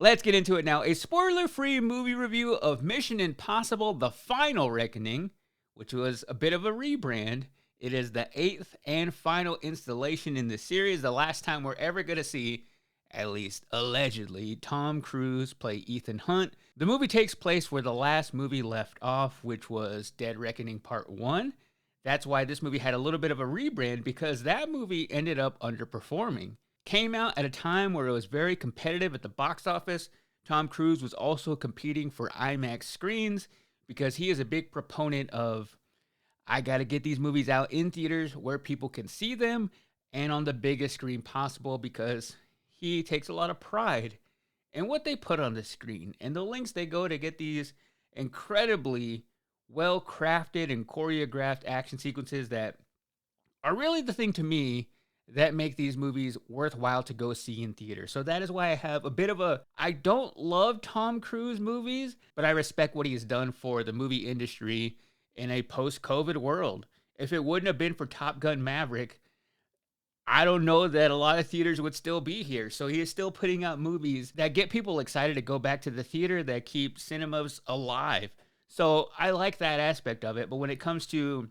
Let's get into it now. A spoiler-free movie review of Mission Impossible: The Final Reckoning, which was a bit of a rebrand. It is the 8th and final installation in the series, the last time we're ever going to see, at least allegedly, Tom Cruise play Ethan Hunt. The movie takes place where the last movie left off, which was Dead Reckoning Part 1. That's why this movie had a little bit of a rebrand, because that movie ended up underperforming. Came out at a time where it was very competitive at the box office. Tom Cruise was also competing for IMAX screens because he is a big proponent of, I got to get these movies out in theaters where people can see them and on the biggest screen possible, because he takes a lot of pride in what they put on the screen and the lengths they go to get these incredibly well crafted and choreographed action sequences that are really the thing to me that make these movies worthwhile to go see in theater. So that is why I have a bit of a, I don't love Tom Cruise movies, but I respect what he has done for the movie industry in a post-COVID world. If it wouldn't have been for Top Gun Maverick, I don't know that a lot of theaters would still be here. So he is still putting out movies that get people excited to go back to the theater, that keep cinemas alive. So I like that aspect of it. But when it comes to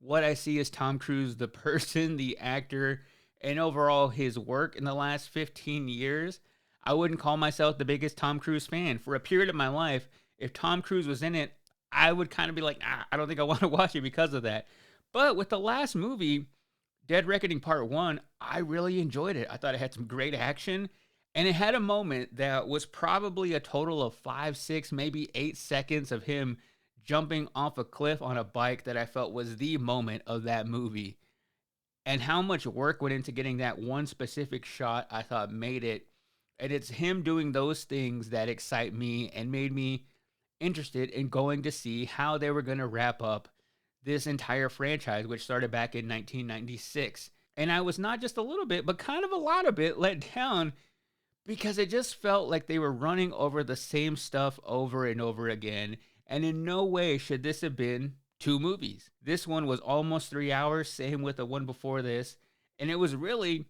what I see as Tom Cruise, the person, the actor, and overall his work in the last 15 years, I wouldn't call myself the biggest Tom Cruise fan. For a period of my life, if Tom Cruise was in it, I would kind of be like, nah, I don't think I want to watch it because of that. But with the last movie, Dead Reckoning Part 1, I really enjoyed it. I thought it had some great action, and it had a moment that was probably a total of 5, 6, maybe 8 seconds of him jumping off a cliff on a bike that I felt was the moment of that movie. And how much work went into getting that one specific shot, I thought made it. And it's him doing those things that excite me and made me interested in going to see how they were going to wrap up this entire franchise, which started back in 1996. And I was not just a little bit, but kind of a lot of it let down, because it just felt like they were running over the same stuff over and over again. And in no way should this have been 2 movies. This one was almost 3 hours, same with the one before this. And it was really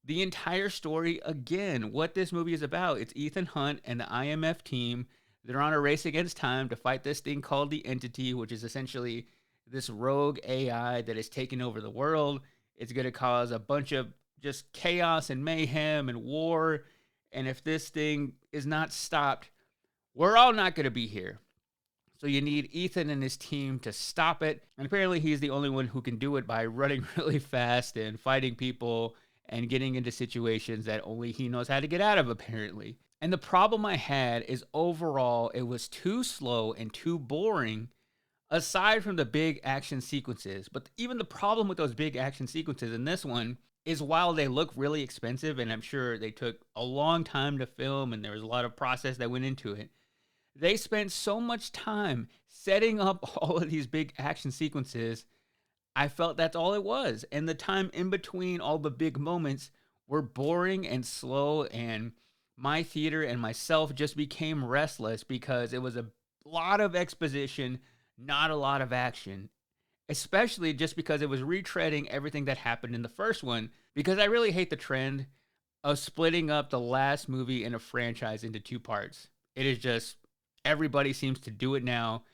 the entire story again. What this movie is about, it's Ethan Hunt and the IMF team. They're on a race against time to fight this thing called the Entity, which is essentially this rogue AI that is taking over the world. It's going to cause a bunch of just chaos and mayhem and war. And if this thing is not stopped, we're all not going to be here. So you need Ethan and his team to stop it. And apparently he's the only one who can do it by running really fast and fighting people and getting into situations that only he knows how to get out of, apparently. And the problem I had is overall it was too slow and too boring, aside from the big action sequences. But even the problem with those big action sequences in this one is, while they look really expensive, and I'm sure they took a long time to film and there was a lot of process that went into it, they spent so much time setting up all of these big action sequences. I felt that's all it was. And the time in between all the big moments were boring and slow, and my theater and myself just became restless because it was a lot of exposition, not a lot of action. Especially just because it was retreading everything that happened in the first one, because I really hate the trend of splitting up the last movie in a franchise into 2 parts. It is just, everybody seems to do it now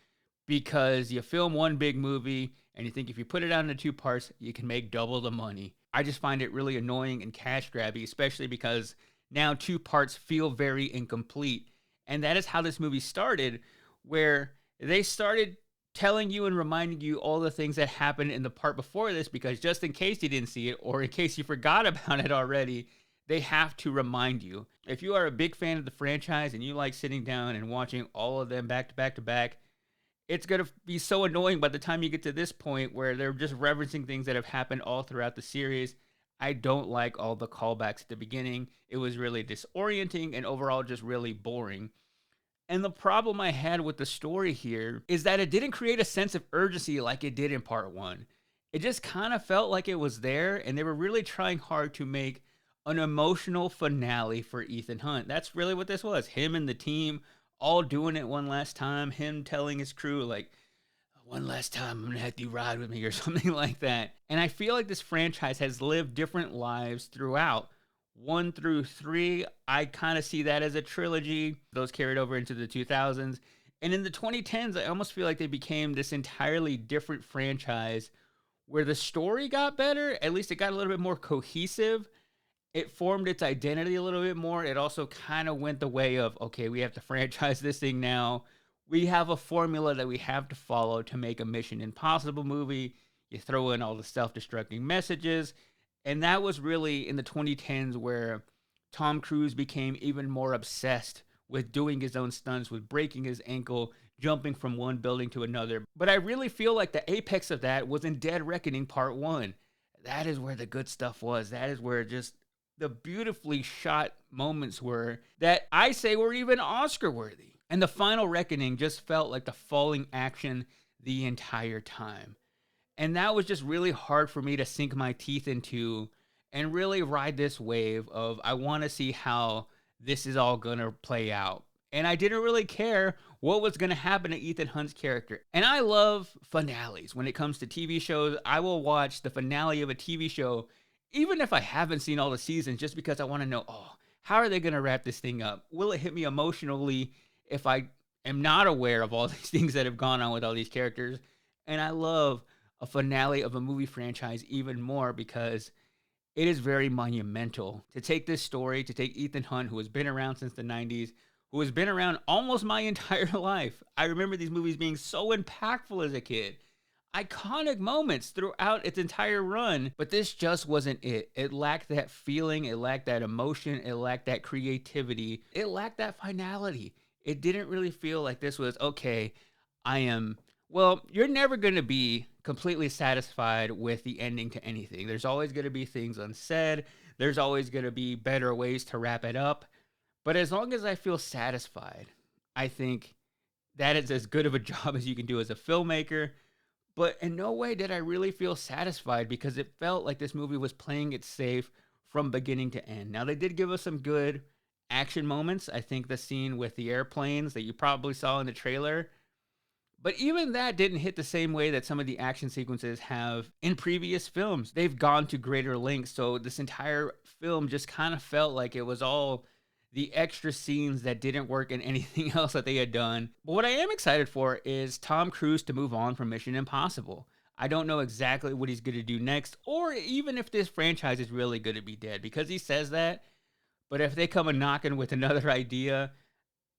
because you film one big movie and you think if you put it out into 2 parts, you can make double the money. I just find it really annoying and cash grabby, especially because now 2 parts feel very incomplete. And that is how this movie started, where they started telling you and reminding you all the things that happened in the part before this, because just in case you didn't see it or in case you forgot about it already, they have to remind you. If you are a big fan of the franchise and you like sitting down and watching all of them back to back to back, it's going to be so annoying by the time you get to this point where they're just referencing things that have happened all throughout the series. I don't like all the callbacks at the beginning. It was really disorienting and overall just really boring. And the problem I had with the story here is that it didn't create a sense of urgency like it did in part 1. It just kind of felt like it was there, and they were really trying hard to make an emotional finale for Ethan Hunt. That's really what this was. Him and the team all doing it one last time. Him telling his crew, like, one last time, I'm going to have you ride with me or something like that. And I feel like this franchise has lived different lives throughout. 1 through 3, I kind of see that as a trilogy. Those carried over into the 2000s. And in the 2010s, I almost feel like they became this entirely different franchise where the story got better. At least it got a little bit more cohesive. It formed its identity a little bit more. It also kind of went the way of, okay, we have to franchise this thing now. We have a formula that we have to follow to make a Mission Impossible movie. You throw in all the self destructing messages. And that was really in the 2010s where Tom Cruise became even more obsessed with doing his own stunts, with breaking his ankle, jumping from one building to another. But I really feel like the apex of that was in Dead Reckoning Part 1. That is where the good stuff was. That is where just the beautifully shot moments were that I say were even Oscar worthy. And the final reckoning just felt like the falling action the entire time. And that was just really hard for me to sink my teeth into and really ride this wave of I want to see how this is all going to play out. And I didn't really care what was going to happen to Ethan Hunt's character. And I love finales. When it comes to TV shows, I will watch the finale of a TV show even if I haven't seen all the seasons, just because I want to know, oh, how are they going to wrap this thing up? Will it hit me emotionally if I am not aware of all these things that have gone on with all these characters? And I love a finale of a movie franchise even more because it is very monumental to take this story, to take Ethan Hunt, who has been around since the 90s, who has been around almost my entire life. I remember these movies being so impactful as a kid. Iconic moments throughout its entire run, but this just wasn't it. It lacked that feeling, it lacked that emotion, it lacked that creativity, it lacked that finality. It didn't really feel like this was, okay, well, you're never going to be completely satisfied with the ending to anything. There's always going to be things unsaid, there's always going to be better ways to wrap it up. But as long as I feel satisfied, I think that is as good of a job as you can do as a filmmaker. But in no way did I really feel satisfied because it felt like this movie was playing it safe from beginning to end. Now, they did give us some good action moments. I think the scene with the airplanes that you probably saw in the trailer. But even that didn't hit the same way that some of the action sequences have in previous films. They've gone to greater lengths. So this entire film just kind of felt like it was all the extra scenes that didn't work in anything else that they had done. But what I am excited for is Tom Cruise to move on from Mission Impossible. I don't know exactly what he's going to do next, or even if this franchise is really going to be dead, because he says that. But if they come a knocking with another idea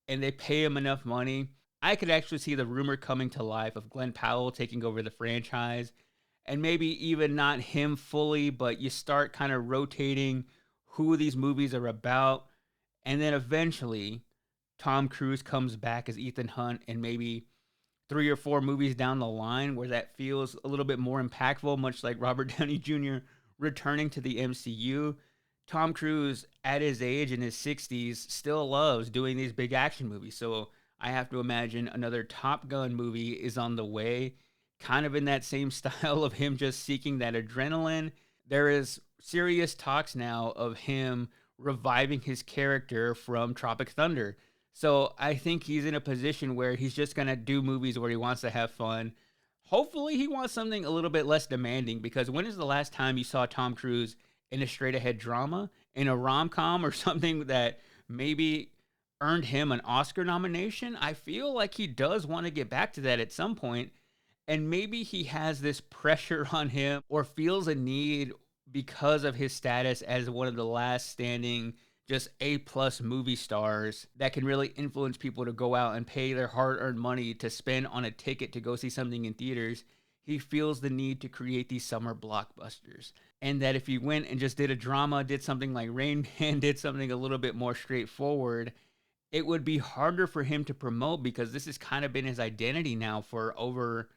and they pay him enough money, I could actually see the rumor coming to life of Glen Powell taking over the franchise. And maybe even not him fully, but you start kind of rotating who these movies are about. And then eventually, Tom Cruise comes back as Ethan Hunt in maybe 3 or 4 movies down the line where that feels a little bit more impactful, much like Robert Downey Jr. returning to the MCU. Tom Cruise, at his age in his 60s, still loves doing these big action movies. So I have to imagine another Top Gun movie is on the way, kind of in that same style of him just seeking that adrenaline. There is serious talks now of him reviving his character from Tropic Thunder. So I think he's in a position where he's just going to do movies where he wants to have fun. Hopefully he wants something a little bit less demanding, because when is the last time you saw Tom Cruise in a straight ahead drama, in a rom-com, or something that maybe earned him an Oscar nomination? I feel like he does want to get back to that at some point, and maybe he has this pressure on him or feels a need because of his status as one of the last standing just A-plus movie stars that can really influence people to go out and pay their hard-earned money to spend on a ticket to go see something in theaters. He feels the need to create these summer blockbusters. And that if he went and just did a drama, did something like Rain Man, did something a little bit more straightforward, it would be harder for him to promote, because this has kind of been his identity now for over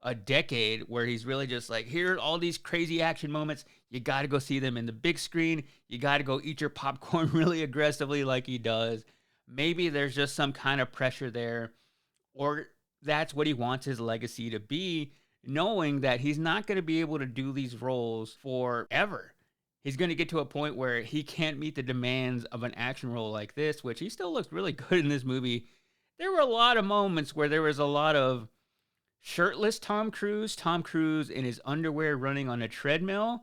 a decade, where he's really just like, here are all these crazy action moments. You got to go see them in the big screen. You got to go eat your popcorn really aggressively like he does. Maybe there's just some kind of pressure there, or that's what he wants his legacy to be, knowing that he's not going to be able to do these roles forever. He's going to get to a point where he can't meet the demands of an action role like this, which he still looks really good in this movie. There were a lot of moments where there was a lot of shirtless Tom Cruise in his underwear running on a treadmill.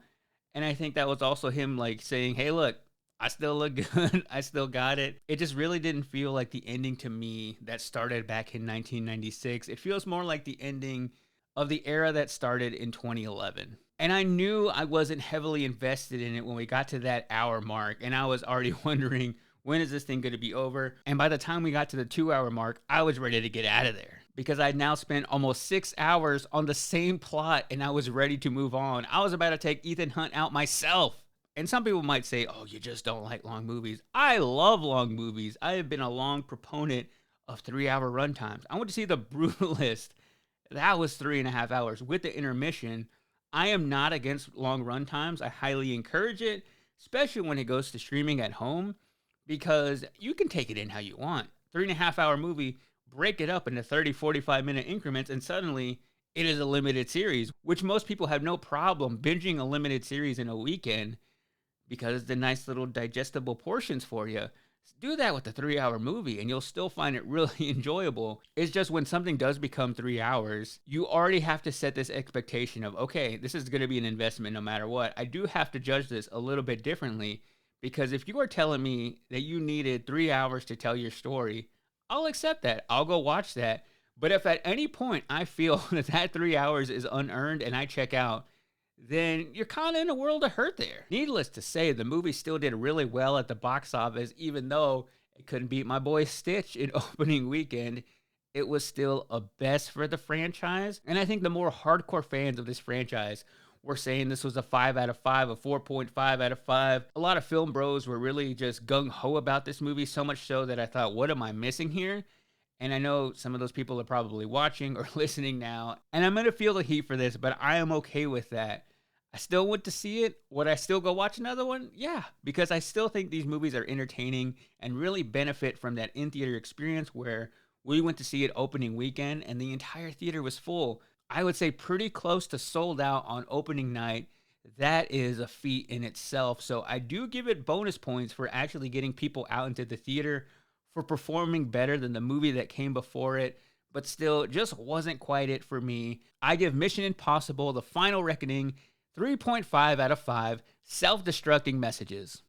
And I think that was also him like saying, hey, look, I still look good. I still got it. It just really didn't feel like the ending to me that started back in 1996. It feels more like the ending of the era that started in 2011. And I knew I wasn't heavily invested in it when we got to that hour mark. And I was already wondering, when is this thing going to be over? And by the time we got to the 2 hour mark, I was ready to get out of there because I'd now spent almost 6 hours on the same plot and I was ready to move on. I was about to take Ethan Hunt out myself. And some people might say, oh, you just don't like long movies. I love long movies. I have been a long proponent of 3 hour runtimes. I went to see The Brutalist. That was 3.5 hours with the intermission. I am not against long runtimes. I highly encourage it, especially when it goes to streaming at home, because you can take it in how you want. 3.5 hour movie, break it up into 30, 45-minute increments, and suddenly it is a limited series, which most people have no problem binging a limited series in a weekend because the nice little digestible portions for you. Do that with a 3 hour movie and you'll still find it really enjoyable. It's just when something does become 3 hours, you already have to set this expectation of, okay, this is going to be an investment no matter what. I do have to judge this a little bit differently because if you are telling me that you needed 3 hours to tell your story, I'll accept that. I'll go watch that. But if at any point I feel that 3 hours is unearned and I check out, then you're kind of in a world of hurt there. Needless to say, the movie still did really well at the box office, even though it couldn't beat my boy Stitch in opening weekend. It was still a best for the franchise. And I think the more hardcore fans of this franchise were saying this was a 5 out of 5, a 4.5 out of 5. A lot of film bros were really just gung-ho about this movie, so much so that I thought, what am I missing here? And I know some of those people are probably watching or listening now, and I'm going to feel the heat for this, but I am okay with that. I still went to see it. Would I still go watch another one? Yeah, because I still think these movies are entertaining and really benefit from that in-theater experience where we went to see it opening weekend and the entire theater was full. I would say pretty close to sold out on opening night. That is a feat in itself. So I do give it bonus points for actually getting people out into the theater, for performing better than the movie that came before it, but still just wasn't quite it for me. I give Mission Impossible: The Final Reckoning 3.5 out of 5 self-destructing messages.